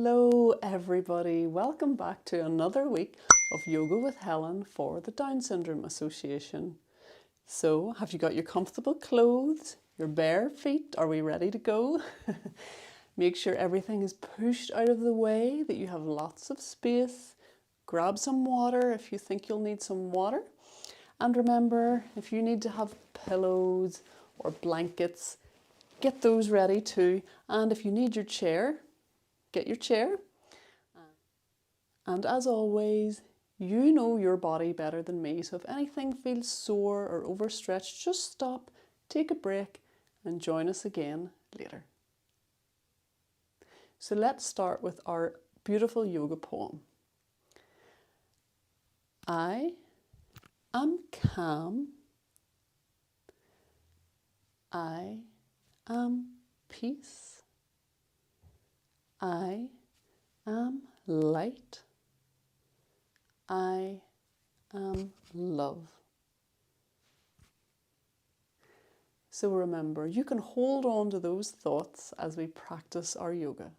Hello everybody, welcome back to another week of Yoga with Helen for the Down Syndrome Association. So, have you got your comfortable clothes, your bare feet? Are we ready to go? Make sure everything is pushed out of the way, that you have lots of space. Grab some water if you think you'll need some water. And remember, if you need to have pillows or blankets, get those ready too. And if you need your chair, get your chair. And as always, you know your body better than me. So if anything feels sore or overstretched, just stop, take a break, and join us again later. So let's start with our beautiful yoga poem. I am calm. I am peace. I am light. I am love. So remember, you can hold on to those thoughts as we practice our yoga.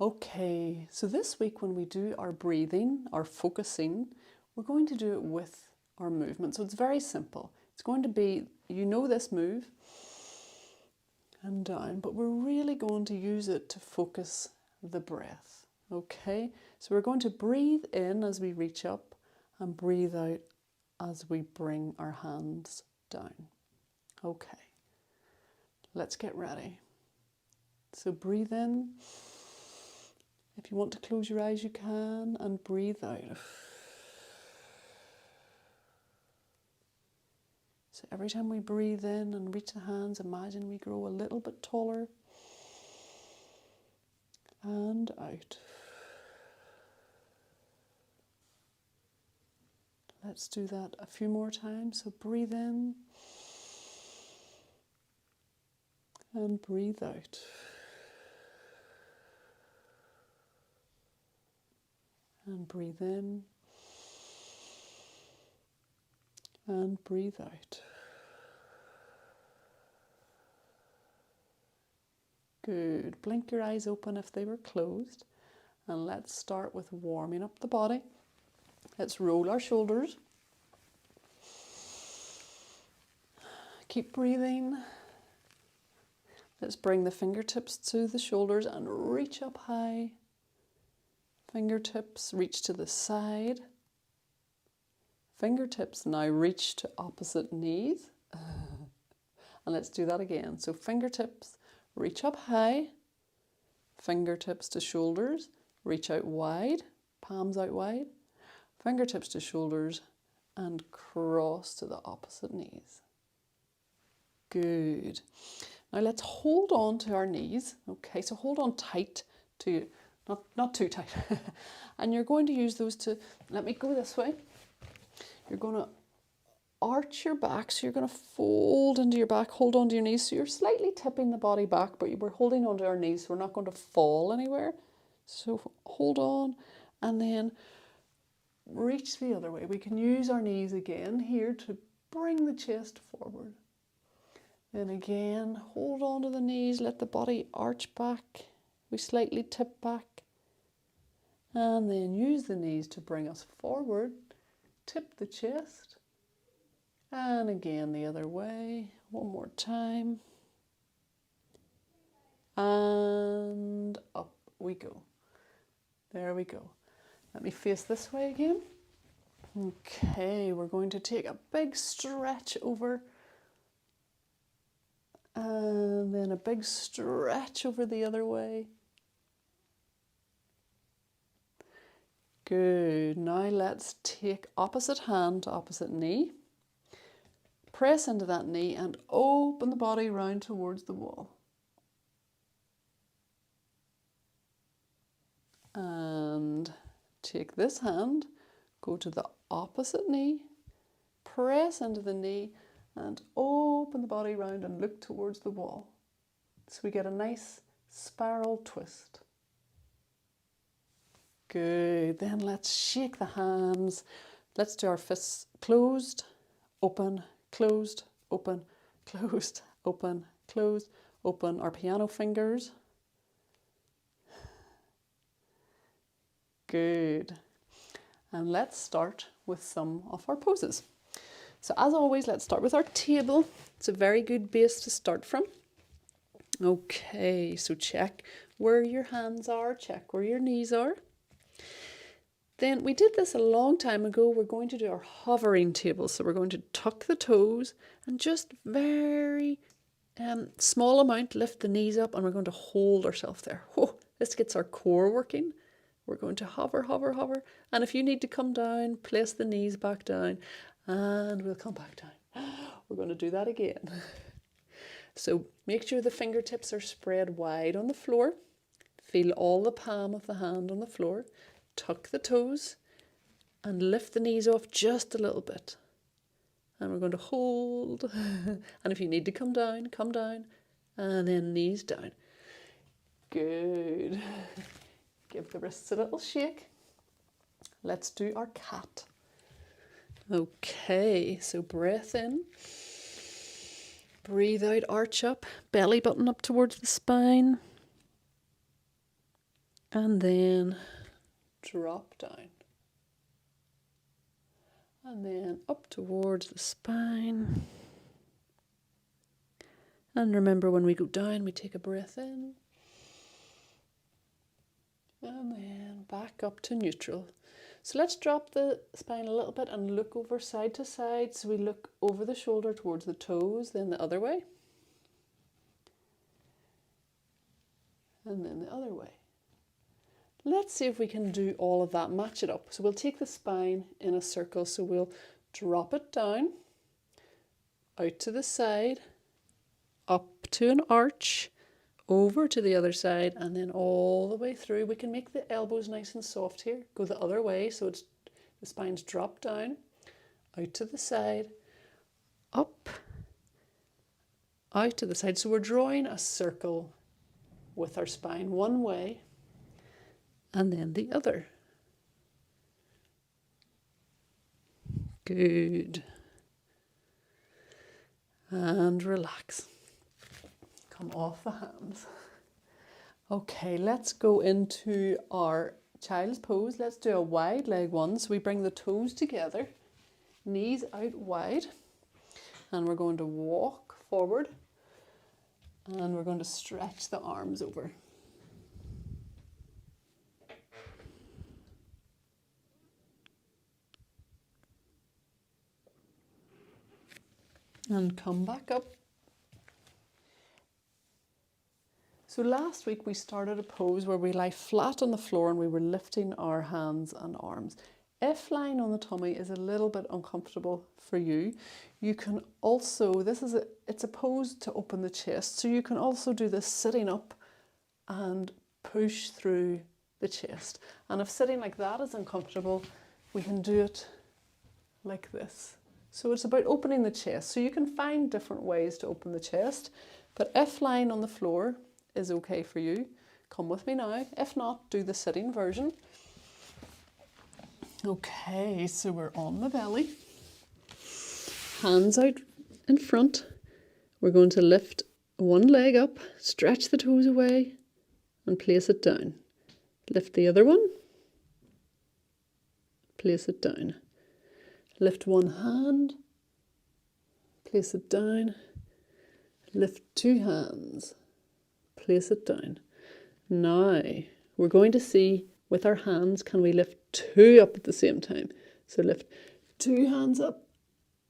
Okay, so this week when we do our breathing, our focusing, we're going to do it with our movement. So it's very simple. It's going to be, you know this move, and down, but we're really going to use it to focus the breath. Okay, so we're going to breathe in as we reach up and breathe out as we bring our hands down. Okay, let's get ready. So breathe in. If you want to close your eyes, you can, and breathe out. So every time we breathe in and reach the hands, imagine we grow a little bit taller. And out. Let's do that a few more times. So breathe in and breathe out. And breathe in and breathe out. Good. Blink your eyes open if they were closed. And let's start with warming up the body. Let's roll our shoulders. Keep breathing. Let's bring the fingertips to the shoulders and reach up high. Fingertips reach to the side. Fingertips now reach to opposite knees. And let's do that again. So fingertips reach up high. Fingertips to shoulders. Reach out wide. Palms out wide. Fingertips to shoulders and cross to the opposite knees. Good. Now let's hold on to our knees. Okay, so hold on tight to, not too tight. And you're going to use those to, let me go this way. You're going to arch your back, so you're going to fold into your back, hold on to your knees. So you're slightly tipping the body back, but we're holding onto our knees, so we're not going to fall anywhere. So hold on, and then reach the other way. We can use our knees again here to bring the chest forward. Then again, hold on to the knees, let the body arch back. We slightly tip back. And then use the knees to bring us forward. Tip the chest. And again the other way. One more time. And up we go. There we go. Let me face this way again. Okay, we're going to take a big stretch over. And then a big stretch over the other way. Good. Now let's take opposite hand to opposite knee. Press into that knee and open the body round towards the wall. And take this hand, go to the opposite knee, press into the knee and open the body round and look towards the wall. So we get a nice spiral twist. Good. Then let's shake the hands. Let's do our fists closed, open, closed, open, closed, open, closed, open. Our piano fingers. Good. And let's start with some of our poses. So as always, let's start with our table. It's a very good base to start from. Okay, so check where your hands are, check where your knees are. Then we did this a long time ago. We're going to do our hovering table. So we're going to tuck the toes and just very small amount, lift the knees up, and we're going to hold ourselves there. Oh, this gets our core working. We're going to hover, hover, hover. And if you need to come down, place the knees back down and we'll come back down. We're going to do that again. So make sure the fingertips are spread wide on the floor. Feel all the palm of the hand on the floor. Tuck the toes and lift the knees off just a little bit. And we're going to hold. And if you need to come down, and then knees down. Good. Give the wrists a little shake. Let's do our cat. Okay, so breath in. Breathe out, arch up, belly button up towards the spine. And then drop down. And then up towards the spine. And remember, when we go down, we take a breath in. And then back up to neutral. So let's drop the spine a little bit and look over side to side. So we look over the shoulder towards the toes, then the other way. And then the other way. Let's see if we can do all of that, match it up. So we'll take the spine in a circle. So we'll drop it down, out to the side, up to an arch, over to the other side, and then all the way through. We can make the elbows nice and soft here. Go the other way, so it's the spine's dropped down, out to the side, up, out to the side. So we're drawing a circle with our spine one way, and then the other. Good. And relax. Come off the hands. Okay, let's go into our child's pose. Let's do a wide leg one. So we bring the toes together, knees out wide, and we're going to walk forward, and we're going to stretch the arms over. And come back up. So last week we started a pose where we lie flat on the floor and we were lifting our hands and arms. If lying on the tummy is a little bit uncomfortable for you, you can also, it's a pose to open the chest. So you can also do this sitting up and push through the chest. And if sitting like that is uncomfortable, we can do it like this. So it's about opening the chest. So you can find different ways to open the chest. But if lying on the floor is okay for you, come with me now. If not, do the sitting version. Okay, so we're on the belly. Hands out in front. We're going to lift one leg up, stretch the toes away, and place it down. Lift the other one. Place it down. Lift one hand. Place it down. Lift two hands. Place it down. Now, we're going to see with our hands, can we lift two up at the same time? So lift two hands up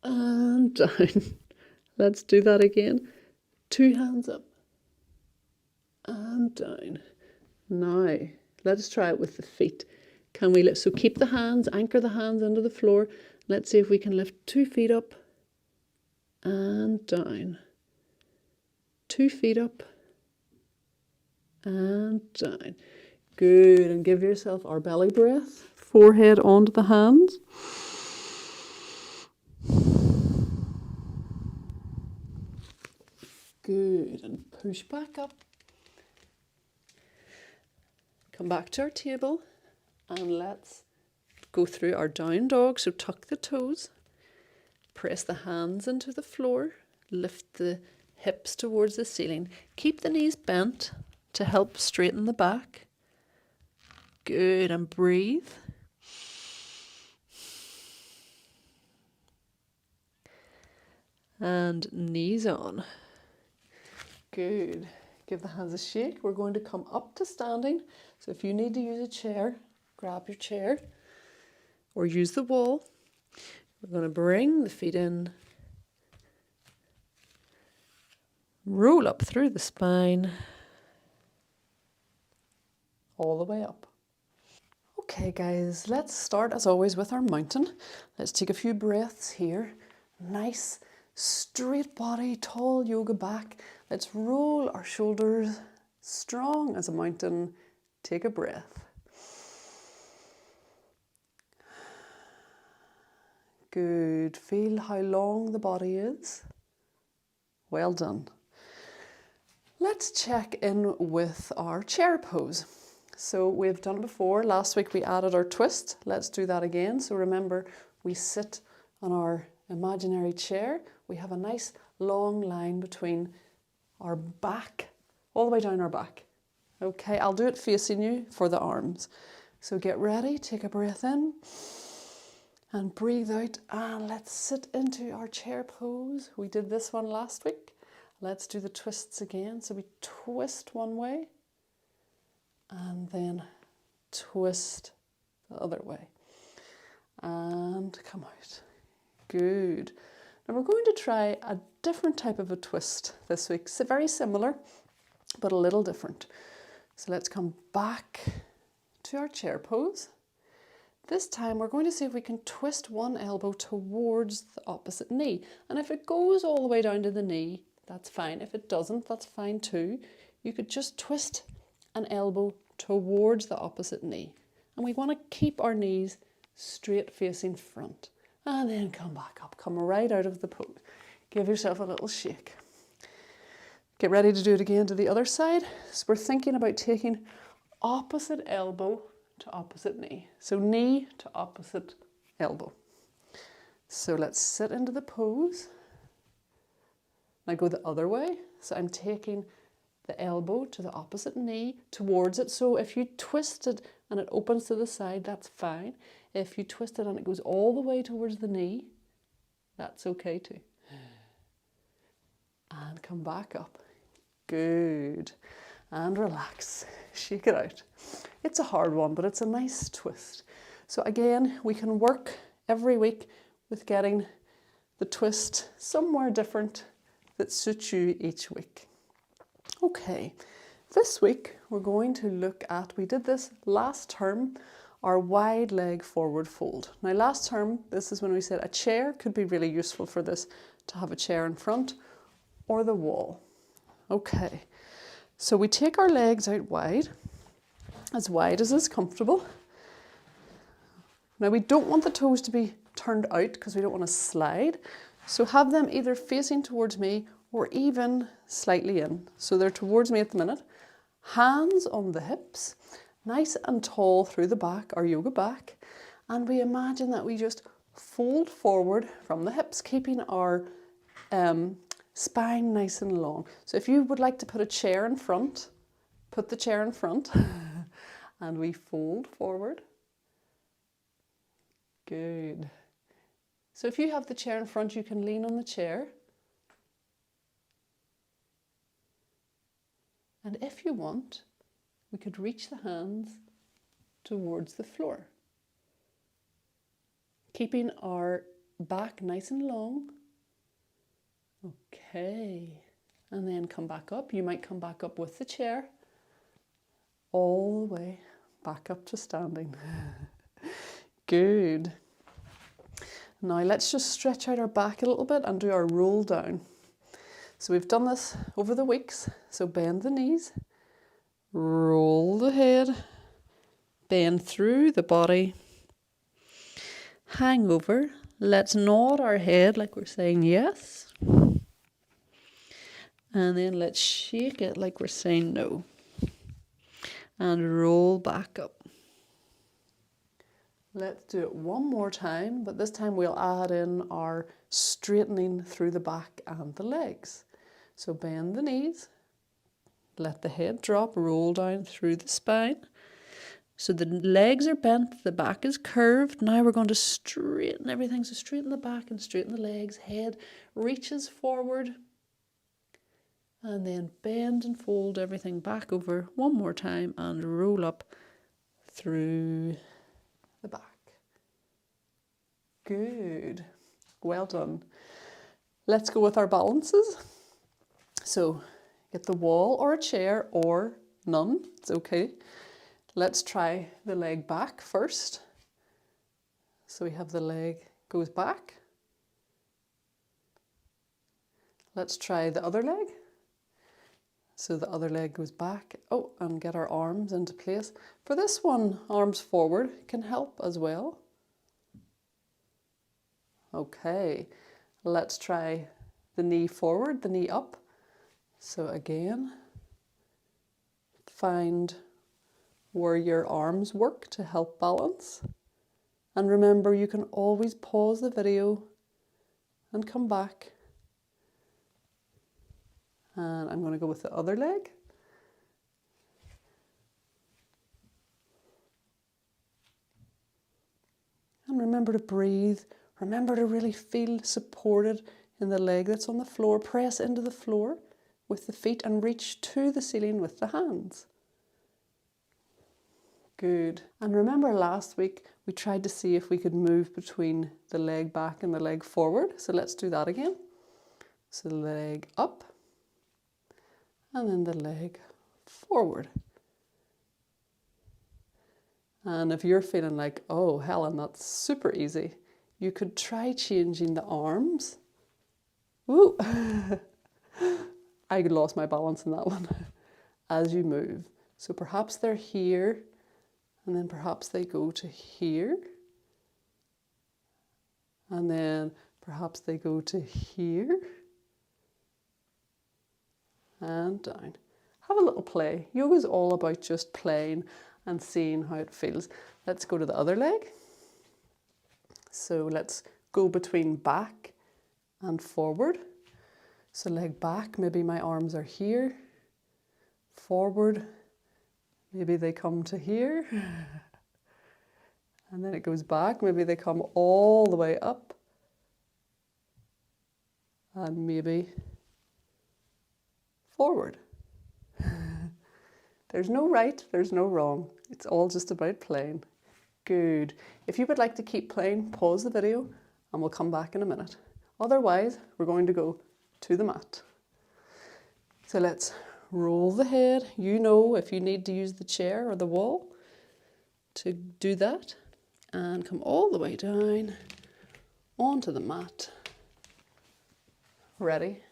and down. Let's do that again. Two hands up and down. Now, let's try it with the feet. Can we lift? So keep the hands, anchor the hands under the floor. Let's see if we can lift 2 feet up and down. 2 feet up and down. Good. And give yourself our belly breath. Forehead onto the hands. Good. And push back up. Come back to our table and let's go through our down dog. So tuck the toes. Press the hands into the floor. Lift the hips towards the ceiling. Keep the knees bent to help straighten the back. Good, and breathe. And knees on. Good. Give the hands a shake. We're going to come up to standing. So if you need to use a chair, grab your chair or use the wall. We're going to bring the feet in. Roll up through the spine. All the way up. Okay guys, let's start as always with our mountain. Let's take a few breaths here. Nice, straight body, tall yoga back. Let's roll our shoulders, strong as a mountain. Take a breath. Good, feel how long the body is. Well done. Let's check in with our chair pose. So we've done it before. Last week we added our twist. Let's do that again. So remember, we sit on our imaginary chair. We have a nice long line between our back, all the way down our back. Okay, I'll do it facing you for the arms. So get ready, take a breath in and breathe out, and let's sit into our chair pose. We did this one last week. Let's do the twists again. So we twist one way and then twist the other way and come out. Good. Now we're going to try a different type of a twist this week. So very similar, but a little different. So let's come back to our chair pose. This time we're going to see if we can twist one elbow towards the opposite knee. And if it goes all the way down to the knee, that's fine. If it doesn't, that's fine too. You could just twist an elbow towards the opposite knee. And we want to keep our knees straight facing front. And then come back up. Come right out of the pose. Give yourself a little shake. Get ready to do it again to the other side. So we're thinking about taking opposite elbow to opposite knee. So knee to opposite elbow. So let's sit into the pose. Now go the other way. So I'm taking the elbow to the opposite knee towards it. So if you twist it and it opens to the side, that's fine. If you twist it and it goes all the way towards the knee, that's okay too. And come back up. Good. And relax. Shake it out. It's a hard one, but it's a nice twist. So again, we can work every week with getting the twist somewhere different that suits you each week. Okay, this week we're going to look at, we did this last term, our wide leg forward fold. Now last term, this is when we said a chair could be really useful for this, to have a chair in front or the wall. Okay, so we take our legs out wide as is comfortable. Now we don't want the toes to be turned out because we don't want to slide. So have them either facing towards me or even slightly in. So they're towards me at the minute. Hands on the hips, nice and tall through the back, our yoga back. And we imagine that we just fold forward from the hips, keeping our spine nice and long. So if you would like to put a chair in front, put the chair in front and we fold forward. Good. So if you have the chair in front, you can lean on the chair. And if you want, we could reach the hands towards the floor, keeping our back nice and long. Okay, and then come back up. You might come back up with the chair, all the way back up to standing. Good. Now let's just stretch out our back a little bit and do our roll down. So we've done this over the weeks. So bend the knees, roll the head, bend through the body, hang over. Let's nod our head like we're saying yes. And then let's shake it like we're saying no. And roll back up. Let's do it one more time, but this time we'll add in our straightening through the back and the legs. So bend the knees, let the head drop, roll down through the spine, So the legs are bent, the back is curved. Now we're going to straighten everything. So straighten the back and straighten the legs. Head reaches forward. And then bend and fold everything back over one more time and roll up through the back. Good. Well done. Let's go with our balances. So get the wall or a chair or none. It's okay. Let's try the leg back first. So we have the leg goes back. Let's try the other leg. So the other leg goes back. Oh, and get our arms into place. For this one, arms forward can help as well. Okay, let's try the knee forward, the knee up. So again, find where your arms work to help balance. And remember, you can always pause the video and come back. And I'm going to go with the other leg. And remember to breathe. Remember to really feel supported in the leg that's on the floor. Press into the floor with the feet and reach to the ceiling with the hands. Good. And remember last week we tried to see if we could move between the leg back and the leg forward. So let's do that again. So the leg up and then the leg forward. And if you're feeling like, oh Helen, that's super easy, you could try changing the arms. Ooh, I lost my balance in that one. As you move. So perhaps they're here, and then perhaps they go to here. And then perhaps they go to here. And down. Have a little play. Yoga is all about just playing and seeing how it feels. Let's go to the other leg. So let's go between back and forward. So leg back, maybe my arms are here. Forward, maybe they come to here. And then it goes back, maybe they come all the way up. And maybe forward. There's no right, there's no wrong. It's all just about playing. Good. If you would like to keep playing, pause the video and we'll come back in a minute. Otherwise, we're going to go to the mat. So let's roll the head. You know if you need to use the chair or the wall to do that. And come all the way down onto the mat. Ready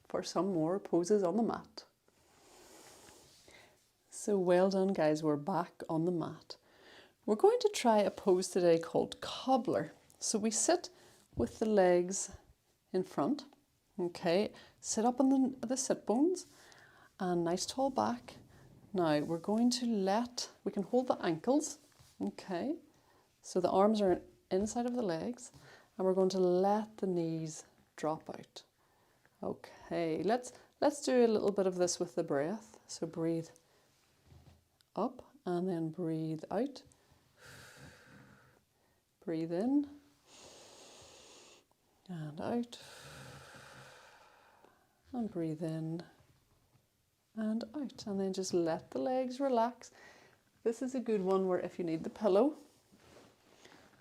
for some more poses on the mat. So well done guys, we're back on the mat. We're going to try a pose today called cobbler. So we sit with the legs in front, okay, sit up on the sit bones and nice tall back. Now we're going to we can hold the ankles, okay, so the arms are inside of the legs and we're going to let the knees drop out. Okay, let's do a little bit of this with the breath. So breathe up and then breathe out. Breathe in and out. And breathe in and out. And then just let the legs relax. This is a good one where if you need the pillow,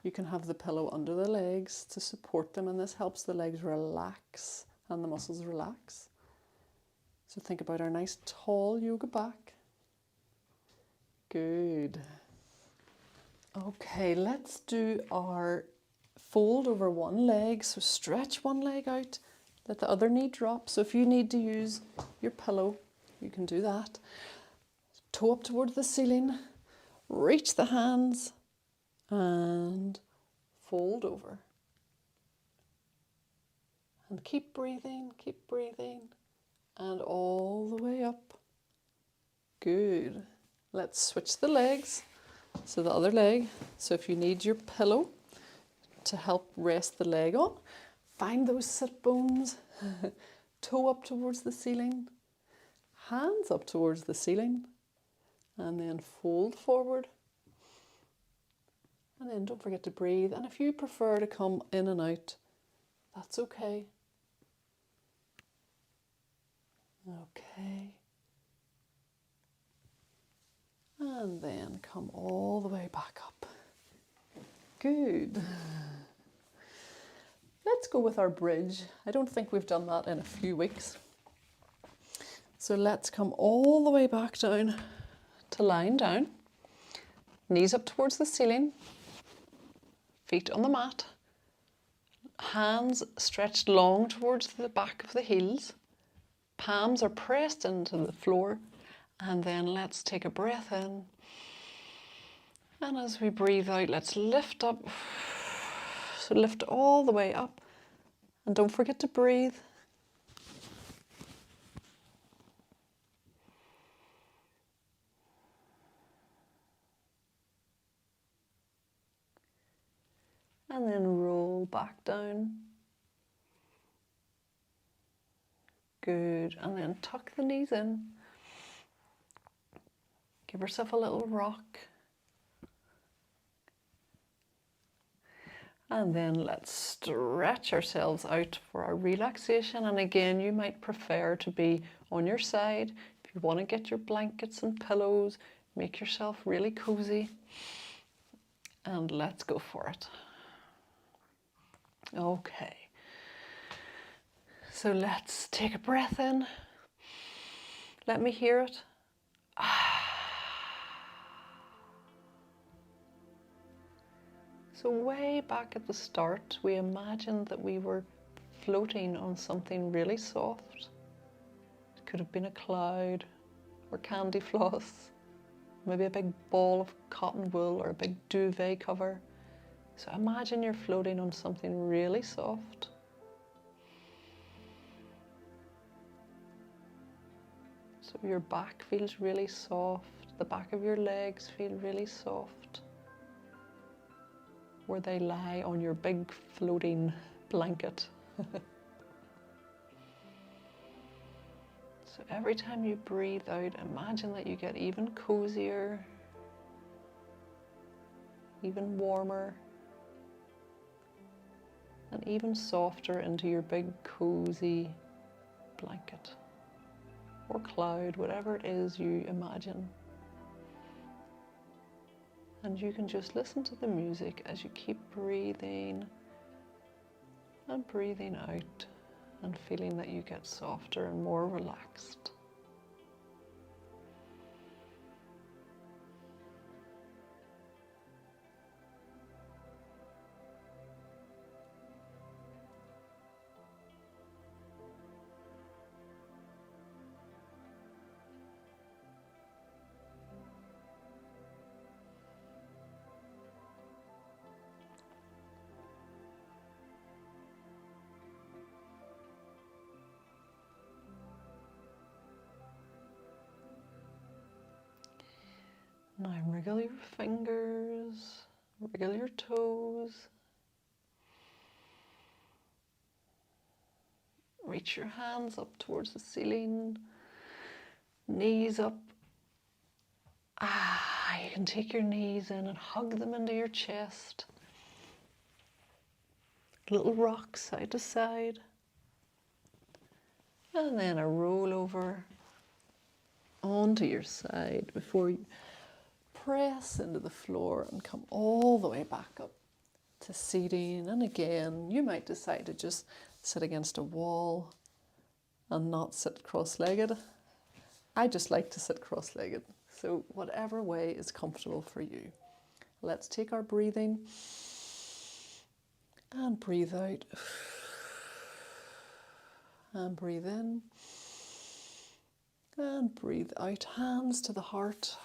you can have the pillow under the legs to support them, and this helps the legs relax and the muscles relax. So think about our nice tall yoga back. Good. Okay, let's do our fold over one leg. So stretch one leg out, let the other knee drop. So if you need to use your pillow, you can do that. Toe up towards the ceiling, reach the hands and fold over. And keep breathing, and all the way up. Good. Let's switch the legs. So the other leg. So if you need your pillow to help rest the leg on, find those sit bones. Toe up towards the ceiling, hands up towards the ceiling, and then fold forward And then don't forget to breathe. And if you prefer to come in and out, that's okay. Okay. And then come all the way back up. Good. Let's go with our bridge. I don't think we've done that in a few weeks. So let's come all the way back down to lying down. Knees up towards the ceiling. Feet on the mat. Hands stretched long towards the back of the heels. Palms are pressed into the floor. And then let's take a breath in. And as we breathe out, let's lift up. So lift all the way up. And don't forget to breathe. And then roll back down. Good. And then tuck the knees in. Give yourself a little rock. And then let's stretch ourselves out for our relaxation. And again, you might prefer to be on your side. If you want to get your blankets and pillows, make yourself really cozy. And let's go for it. Okay. So let's take a breath in. Let me hear it. So way back at the start, we imagined that we were floating on something really soft. It could have been a cloud or candy floss, maybe a big ball of cotton wool or a big duvet cover. So imagine you're floating on something really soft. So your back feels really soft, the back of your legs feel really soft, where they lie on your big floating blanket. So every time you breathe out, imagine that you get even cozier, even warmer, and even softer into your big cozy blanket or cloud, whatever it is you imagine. And you can just listen to the music as you keep breathing and breathing out and feeling that you get softer and more relaxed. Now wriggle your fingers, wriggle your toes. Reach your hands up towards the ceiling, knees up. You can take your knees in and hug them into your chest. Little rock side to side. And then a roll over onto your side before you press into the floor and come all the way back up to seating. And again, you might decide to just sit against a wall and not sit cross-legged. I just like to sit cross-legged. So whatever way is comfortable for you. Let's take our breathing and breathe out. And breathe in. And breathe out. Hands to the heart.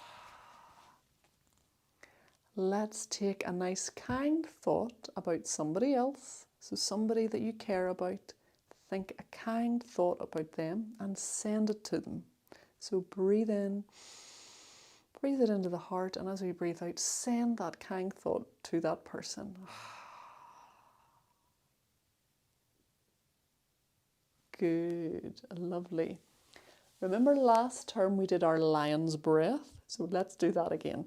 Let's take a nice kind thought about somebody else. So somebody that you care about. Think a kind thought about them and send it to them. So breathe in. Breathe it into the heart, and as we breathe out, send that kind thought to that person. Good, lovely. Remember last term we did our lion's breath? So let's do that again.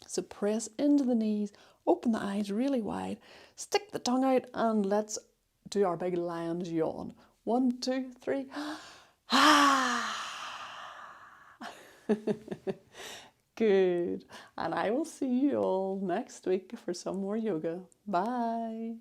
So press into the knees, Open the eyes really wide, stick the tongue out, and let's do our big lion's yawn. 1, 2, 3. Good. And I will see you all next week for some more yoga. Bye.